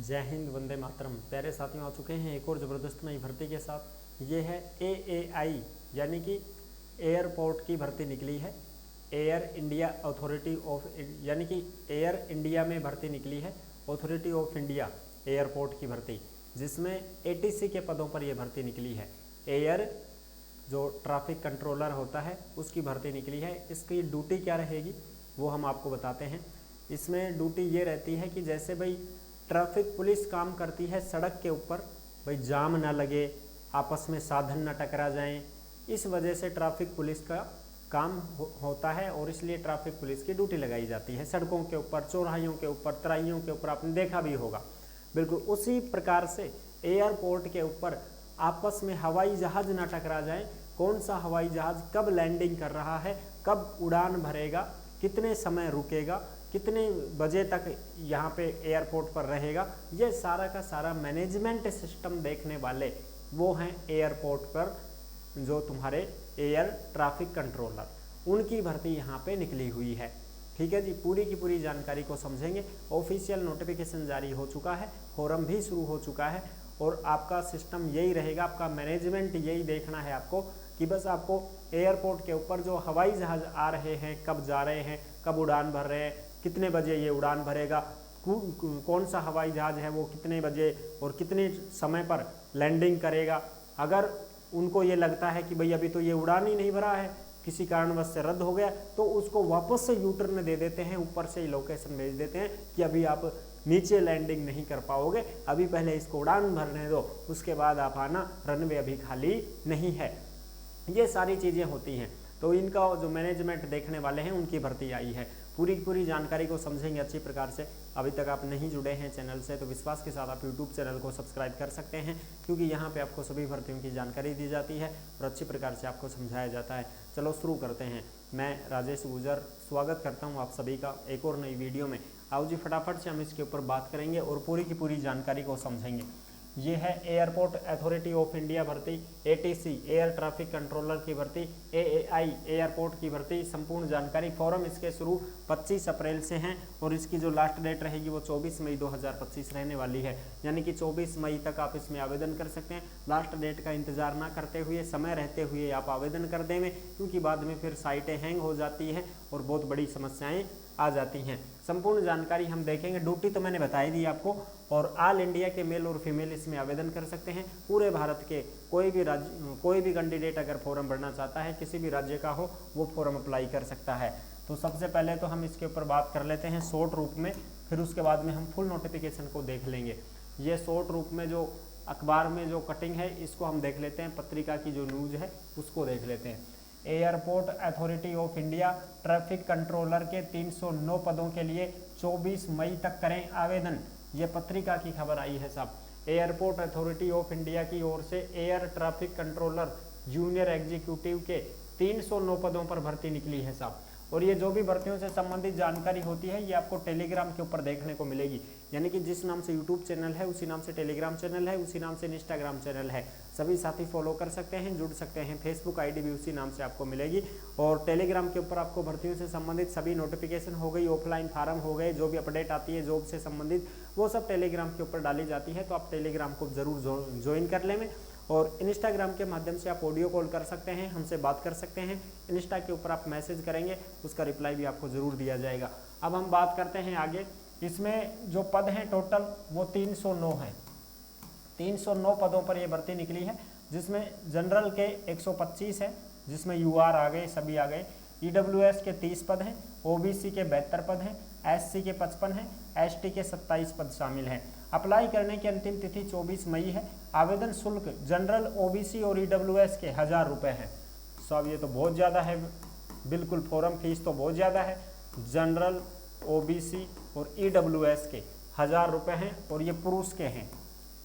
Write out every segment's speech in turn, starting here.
जय हिंद, वंदे मातरम। प्यारे साथियों, आ चुके हैं एक और ज़बरदस्त नई भर्ती के साथ। ये है AAI यानी कि एयरपोर्ट की भर्ती निकली है। एयर इंडिया अथॉरिटी ऑफ यानी कि एयर इंडिया में भर्ती निकली है। अथॉरिटी ऑफ इंडिया एयरपोर्ट की भर्ती, जिसमें ATC के पदों पर यह भर्ती निकली है। एयर जो ट्रैफिक कंट्रोलर होता है उसकी भर्ती निकली है। इसकी ड्यूटी क्या रहेगी वो हम आपको बताते हैं। इसमें ड्यूटी ये रहती है कि जैसे भाई ट्रैफिक पुलिस काम करती है सड़क के ऊपर, भाई जाम ना लगे, आपस में साधन ना टकरा जाएं, इस वजह से ट्रैफिक पुलिस का काम होता है और इसलिए ट्रैफिक पुलिस की ड्यूटी लगाई जाती है सड़कों के ऊपर, चौराहियों के ऊपर, तराइयों के ऊपर। आपने देखा भी होगा। बिल्कुल उसी प्रकार से एयरपोर्ट के ऊपर आपस में हवाई जहाज ना टकरा जाए, कौन सा हवाई जहाज कब लैंडिंग कर रहा है, कब उड़ान भरेगा, कितने समय रुकेगा, कितने बजे तक यहाँ पे एयरपोर्ट पर रहेगा, ये सारा का सारा मैनेजमेंट सिस्टम देखने वाले वो हैं एयरपोर्ट पर जो तुम्हारे एयर ट्रैफिक कंट्रोलर, उनकी भर्ती यहाँ पे निकली हुई है। ठीक है जी, पूरी की पूरी जानकारी को समझेंगे। ऑफिशियल नोटिफिकेशन जारी हो चुका है, फोरम भी शुरू हो चुका है और आपका सिस्टम यही रहेगा, आपका मैनेजमेंट यही देखना है आपको कि बस आपको एयरपोर्ट के ऊपर जो हवाई जहाज आ रहे हैं, कब जा रहे हैं, कब उड़ान भर रहे हैं, कितने बजे ये उड़ान भरेगा, कौन सा हवाई जहाज है वो कितने बजे और कितने समय पर लैंडिंग करेगा। अगर उनको ये लगता है कि भाई अभी तो ये उड़ान ही नहीं भरा है, किसी कारणवश से रद्द हो गया, तो उसको वापस से यूटर्न दे देते हैं, ऊपर से ही लोकेशन भेज देते हैं कि अभी आप नीचे लैंडिंग नहीं कर पाओगे, अभी पहले इसको उड़ान भरने दो, उसके बाद आप आना, रनवे अभी खाली नहीं है। ये सारी चीज़ें होती हैं, तो इनका जो मैनेजमेंट देखने वाले हैं उनकी भर्ती आई है। पूरी जानकारी को समझेंगे अच्छी प्रकार से। अभी तक आप नहीं जुड़े हैं चैनल से तो विश्वास के साथ आप YouTube चैनल को सब्सक्राइब कर सकते हैं, क्योंकि यहाँ पे आपको सभी भर्तियों की जानकारी दी जाती है और अच्छी प्रकार से आपको समझाया जाता है। चलो शुरू करते हैं। मैं राजेश गुजर स्वागत करता हूँ आप सभी का एक और नई वीडियो में। आओ जी फटाफट से हम इसके ऊपर बात करेंगे और पूरी की पूरी जानकारी को समझेंगे। ये है एयरपोर्ट अथॉरिटी ऑफ इंडिया भर्ती, ATC एयर ट्रैफिक कंट्रोलर की भर्ती, AAI एयरपोर्ट की भर्ती। संपूर्ण जानकारी, फॉर्म इसके शुरू 25 अप्रैल से हैं और इसकी जो लास्ट डेट रहेगी वो 24 मई 2025 रहने वाली है। यानी कि 24 मई तक आप इसमें आवेदन कर सकते हैं। लास्ट डेट का इंतजार ना करते हुए, समय रहते हुए आप आवेदन कर देंगे, क्योंकि बाद में फिर साइटें हैंग हो जाती हैं और बहुत बड़ी समस्याएं आ जाती हैं। संपूर्ण जानकारी हम देखेंगे। ड्यूटी तो मैंने बता ही दी आपको, और ऑल इंडिया के मेल और फीमेल इसमें आवेदन कर सकते हैं। पूरे भारत के कोई भी राज्य, कोई भी कैंडिडेट अगर फॉर्म भरना चाहता है, किसी भी राज्य का हो, वो फॉर्म अप्लाई कर सकता है। तो सबसे पहले तो हम इसके ऊपर बात कर लेते हैं शॉर्ट रूप में, फिर उसके बाद में हम फुल नोटिफिकेशन को देख लेंगे। ये शॉर्ट रूप में जो अखबार में जो कटिंग है इसको हम देख लेते हैं, पत्रिका की जो न्यूज़ है उसको देख लेते हैं। Airport authority of India traffic controller के 309 पदों के लिए 24 मई तक करें आवेदन। ये पत्रिका की खबर आई है साहब। एयरपोर्ट अथॉरिटी ऑफ इंडिया की ओर से air traffic controller junior executive के 309 पदों पर भर्ती निकली है साहब। और ये जो भी भर्तियों से संबंधित जानकारी होती है ये आपको टेलीग्राम के ऊपर देखने को मिलेगी। यानी कि जिस नाम से यूट्यूब चैनल है उसी नाम से टेलीग्राम चैनल है, उसी नाम से इंस्टाग्राम चैनल है। सभी साथी फॉलो कर सकते हैं, जुड़ सकते हैं। फेसबुक आईडी भी उसी नाम से आपको मिलेगी। और टेलीग्राम के ऊपर आपको भर्तियों से संबंधित सभी नोटिफिकेशन हो गई, ऑफलाइन फार्म हो गए, जो भी अपडेट आती है जॉब से संबंधित वो सब टेलीग्राम के ऊपर डाली जाती है। तो आप टेलीग्राम को जरूर ज्वाइन कर लें। और इंस्टाग्राम के माध्यम से आप ऑडियो कॉल कर सकते हैं, हमसे बात कर सकते हैं। इंस्टा के ऊपर आप मैसेज करेंगे, उसका रिप्लाई भी आपको ज़रूर दिया जाएगा। अब हम बात करते हैं आगे। इसमें जो पद हैं टोटल वो 309 हैं। 309 पदों पर ये भर्ती निकली है, जिसमें जनरल के 125 हैं, जिसमें UR आ गए, सभी आ गए। EWS के 30 पद हैं, OBC के 72 पद हैं, SC के 55 हैं, ST के 27 पद शामिल हैं। अप्लाई करने की अंतिम तिथि 24 मई है। आवेदन शुल्क जनरल, OBC और EWS के 1000 रुपये है। सब ये तो बहुत ज़्यादा है, बिल्कुल फॉर्म फीस तो बहुत ज़्यादा है। जनरल, OBC और EWS के 1000 रुपये हैं और ये पुरुष के हैं।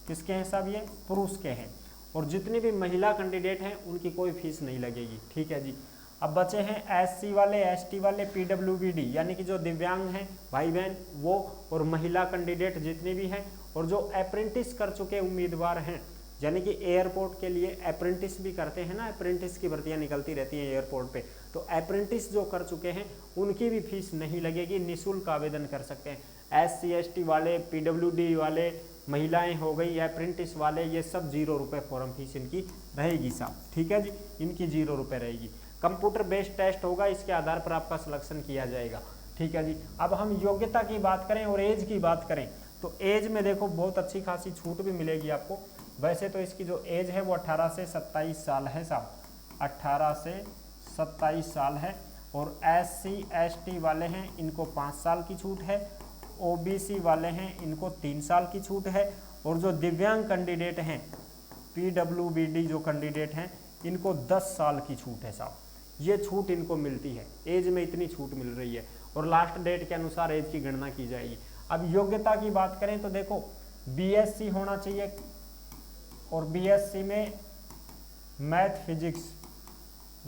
किसके हैं साहब? ये पुरुष के हैं। और जितनी भी महिला कैंडिडेट हैं उनकी कोई फीस नहीं लगेगी। ठीक है जी। अब बचे हैं SC वाले, ST वाले, PWBD यानी कि जो दिव्यांग हैं भाई बहन वो, और महिला कैंडिडेट जितनी भी हैं, और जो अप्रेंटिस कर चुके उम्मीदवार हैं, यानी कि एयरपोर्ट के लिए अप्रेंटिस भी करते हैं ना, अप्रेंटिस की भर्तियां निकलती रहती हैं एयरपोर्ट पे, तो अप्रेंटिस जो कर चुके हैं उनकी भी फीस नहीं लगेगी, निःशुल्क आवेदन कर सकते हैं। SC/ST वाले, PWD वाले, महिलाएं हो गई, अप्रेंटिस वाले, ये सब 0 रुपये फॉर्म फीस इनकी रहेगी साहब। ठीक है जी, इनकी 0 रुपये रहेगी। कंप्यूटर बेस्ड टेस्ट होगा, इसके आधार पर आपका सिलेक्शन किया जाएगा। ठीक है जी। अब हम योग्यता की बात करें और एज की बात करें तो एज में देखो बहुत अच्छी खासी छूट भी मिलेगी आपको। वैसे तो इसकी जो एज है वो 18 से 27 साल है साहब, 18 से 27 साल है। और SC/ST वाले हैं इनको 5 साल की छूट है, OBC वाले हैं इनको 3 साल की छूट है, और जो दिव्यांग कैंडिडेट हैं, PWBD जो कैंडिडेट हैं, इनको 10 साल की छूट है साहब। ये छूट इनको मिलती है, एज में इतनी छूट मिल रही है, और लास्ट डेट के अनुसार एज की गणना की जाएगी। अब योग्यता की बात करें तो देखो BSc होना चाहिए, और BSc में मैथ फिजिक्स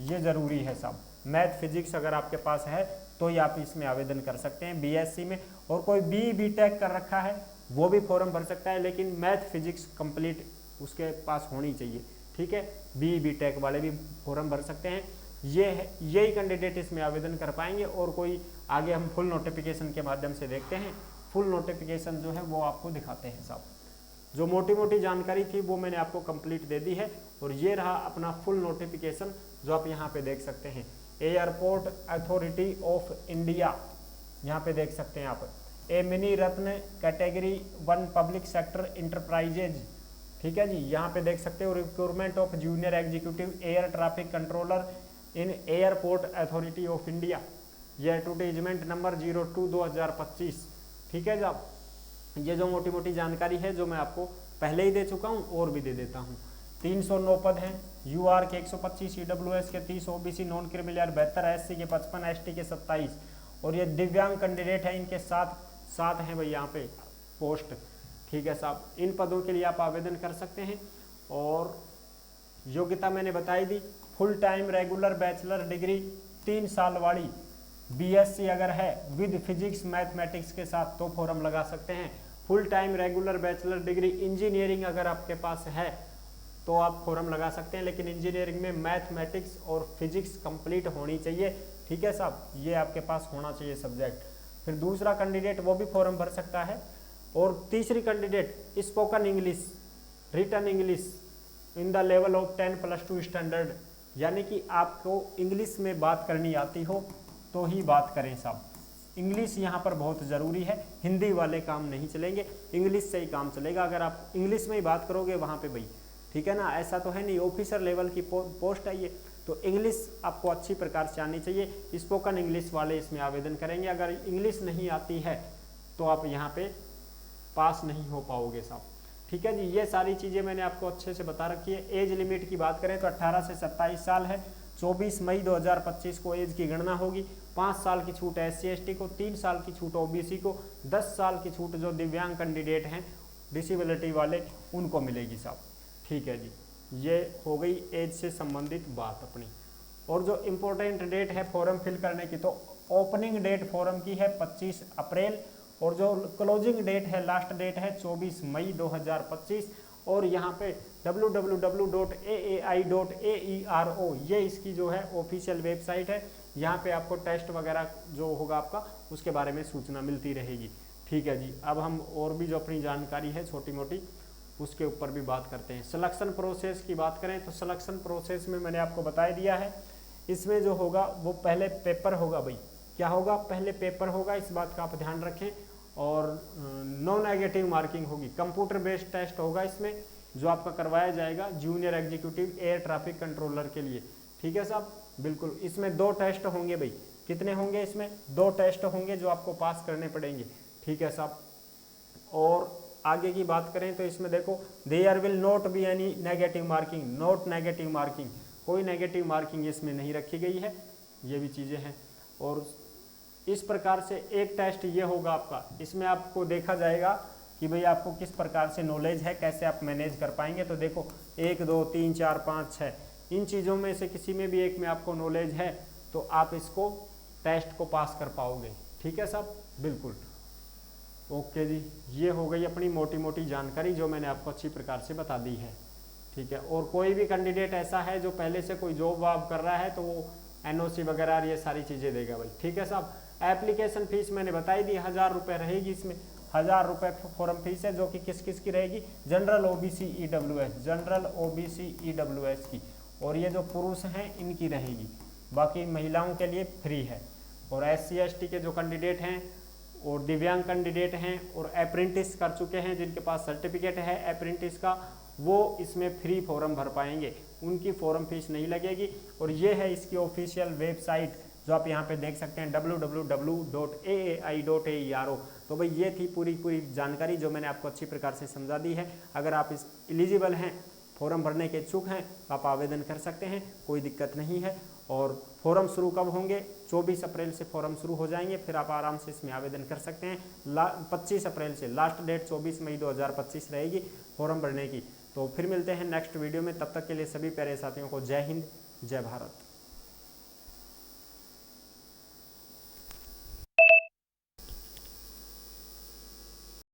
ये ज़रूरी है साहब। मैथ फिजिक्स अगर आपके पास है तो ही आप इसमें आवेदन कर सकते हैं BSc में। और कोई BTech कर रखा है वो भी फॉर्म भर सकता है, लेकिन मैथ फिजिक्स कंप्लीट उसके पास होनी चाहिए। ठीक है, BTech वाले भी फॉर्म भर सकते हैं। यही कैंडिडेट इसमें आवेदन कर पाएंगे। और कोई आगे हम फुल नोटिफिकेशन के माध्यम से देखते हैं। फुल नोटिफिकेशन जो है वो आपको दिखाते हैं साहब। जो मोटी मोटी जानकारी थी वो मैंने आपको कंप्लीट दे दी है, और ये रहा अपना फुल नोटिफिकेशन जो आप यहाँ पे देख सकते हैं। एयरपोर्ट अथॉरिटी ऑफ इंडिया, यहाँ पे देख सकते हैं आप। ए मिनी रत्न कैटेगरी 1 पब्लिक सेक्टर इंटरप्राइजेज, ठीक है जी, यहाँ पे देख सकते हो। Recruitment of junior executive air traffic controller in airport authority of India, यह एडवर्टीजमेंट नंबर 02/2025। ठीक है जब ये जो मोटी मोटी जानकारी है जो मैं आपको पहले ही दे चुका हूँ और भी दे देता हूँ। 309 पद हैं, UR के 125, EWS के 30, OBC नॉन क्रिमिनल 72, SC के 55, ST के 27, और ये दिव्यांग कैंडिडेट हैं इनके साथ हैं भाई यहाँ पे पोस्ट। ठीक है साहब, इन पदों के लिए आप आवेदन कर सकते हैं। और योग्यता मैंने बताई दी, full time regular bachelor degree 3 साल वाली BSc अगर है विद फिजिक्स मैथमेटिक्स के साथ तो फॉर्म लगा सकते हैं। Full time regular bachelor degree engineering अगर आपके पास है तो आप फॉर्म लगा सकते हैं, लेकिन इंजीनियरिंग में मैथमेटिक्स और फिजिक्स कंप्लीट होनी चाहिए। ठीक है साहब, ये आपके पास होना चाहिए सब्जेक्ट। फिर दूसरा कैंडिडेट वो भी फॉर्म भर सकता है। और तीसरी candidate spoken English, written English in the level of 10+2 standard, यानी कि आपको इंग्लिश में बात करनी आती हो तो ही बात करें साहब। इंग्लिश यहाँ पर बहुत ज़रूरी है, हिंदी वाले काम नहीं चलेंगे, इंग्लिश से ही काम चलेगा। अगर आप इंग्लिश में ही बात करोगे वहाँ पे भाई, ठीक है ना, ऐसा तो है नहीं, ऑफिसर लेवल की पोस्ट है ये, तो इंग्लिश आपको अच्छी प्रकार से आनी चाहिए। स्पोकन इंग्लिश वाले इसमें आवेदन करेंगे। अगर इंग्लिश नहीं आती है तो आप यहाँ पे पास नहीं हो पाओगे साहब। ठीक है जी, ये सारी चीज़ें मैंने आपको अच्छे से बता रखी है। एज लिमिट की बात करें तो 18 से 27 साल है। 24 मई 2025 को एज की गणना होगी। 5 साल की छूट SC/ST को, 3 साल की छूट OBC को, 10 साल की छूट जो दिव्यांग कैंडिडेट हैं डिसेबिलिटी वाले उनको मिलेगी साहब। ठीक है जी, ये हो गई एज से संबंधित बात अपनी। और जो इम्पोर्टेंट डेट है फॉर्म फिल करने की, तो ओपनिंग डेट फॉर्म की है 25 अप्रैल, और जो क्लोजिंग डेट है, लास्ट डेट है 24 मई 2025। और यहाँ पे www.aai.aero ये इसकी जो है ऑफिशियल वेबसाइट है। यहाँ पे आपको टेस्ट वगैरह जो होगा आपका उसके बारे में सूचना मिलती रहेगी। ठीक है जी, अब हम और भी जो अपनी जानकारी है छोटी मोटी उसके ऊपर भी बात करते हैं। सिलेक्शन प्रोसेस की बात करें तो सिलेक्शन प्रोसेस में मैंने आपको बता दिया है। इसमें जो होगा वो पहले पेपर होगा भाई, क्या होगा, पहले पेपर होगा, इस बात का आप ध्यान रखें। और नो नेगेटिव मार्किंग होगी, कंप्यूटर बेस्ड टेस्ट होगा इसमें जो आपका करवाया जाएगा junior executive air traffic controller के लिए। ठीक है साहब, बिल्कुल। इसमें 2 टेस्ट होंगे भाई, कितने होंगे इसमें, 2 टेस्ट होंगे जो आपको पास करने पड़ेंगे। ठीक है साहब, और आगे की बात करें तो इसमें देखो, there will not be any negative marking, not negative marking, कोई नेगेटिव मार्किंग इसमें नहीं रखी गई है, ये भी चीज़ें हैं। और इस प्रकार से एक टेस्ट ये होगा आपका, इसमें आपको देखा जाएगा कि भाई आपको किस प्रकार से नॉलेज है, कैसे आप मैनेज कर पाएंगे। तो देखो 1 2 3 4 5 6 इन चीज़ों में से किसी में भी एक में आपको नॉलेज है तो आप इसको टेस्ट को पास कर पाओगे। ठीक है साहब, बिल्कुल। ओके जी, ये हो गई अपनी मोटी मोटी जानकारी जो मैंने आपको अच्छी प्रकार से बता दी है। ठीक है, और कोई भी कैंडिडेट ऐसा है जो पहले से कोई जॉब वाब कर रहा है तो वो NOC वगैरह ये सारी चीज़ें देगा भाई। ठीक है साहब। एप्लीकेशन फीस मैंने बताई दी 1000 रुपये रहेगी, इसमें 1000 रुपये फॉर्म फीस है, जो कि किस किस की रहेगी, general OBC EWS, general OBC EWS की, और ये जो पुरुष हैं इनकी रहेगी, बाकी महिलाओं के लिए फ्री है। और SC ST के जो कैंडिडेट हैं और दिव्यांग कैंडिडेट हैं और अप्रेंटिस कर चुके हैं, जिनके पास सर्टिफिकेट है अप्रेंटिस का, वो इसमें फ्री फॉर्म भर पाएंगे, उनकी फॉर्म फीस नहीं लगेगी। और ये है इसकी ऑफिशियल वेबसाइट, जो आप यहाँ पे देख सकते हैं www.aai.aero। तो भाई ये थी पूरी जानकारी जो मैंने आपको अच्छी प्रकार से समझा दी है। अगर आप इस एलिजिबल हैं, फॉर्म भरने के इच्छुक हैं, तो आप आवेदन कर सकते हैं, कोई दिक्कत नहीं है। और फॉर्म शुरू कब होंगे, 24 अप्रैल से फॉर्म शुरू हो जाएंगे, फिर आप आराम से इसमें आवेदन कर सकते हैं। 25 अप्रैल से लास्ट डेट 24 मई 2025 रहेगी फॉर्म भरने की। तो फिर मिलते हैं नेक्स्ट वीडियो में, तब तक के लिए सभी प्यारे साथियों को जय हिंद, जय भारत।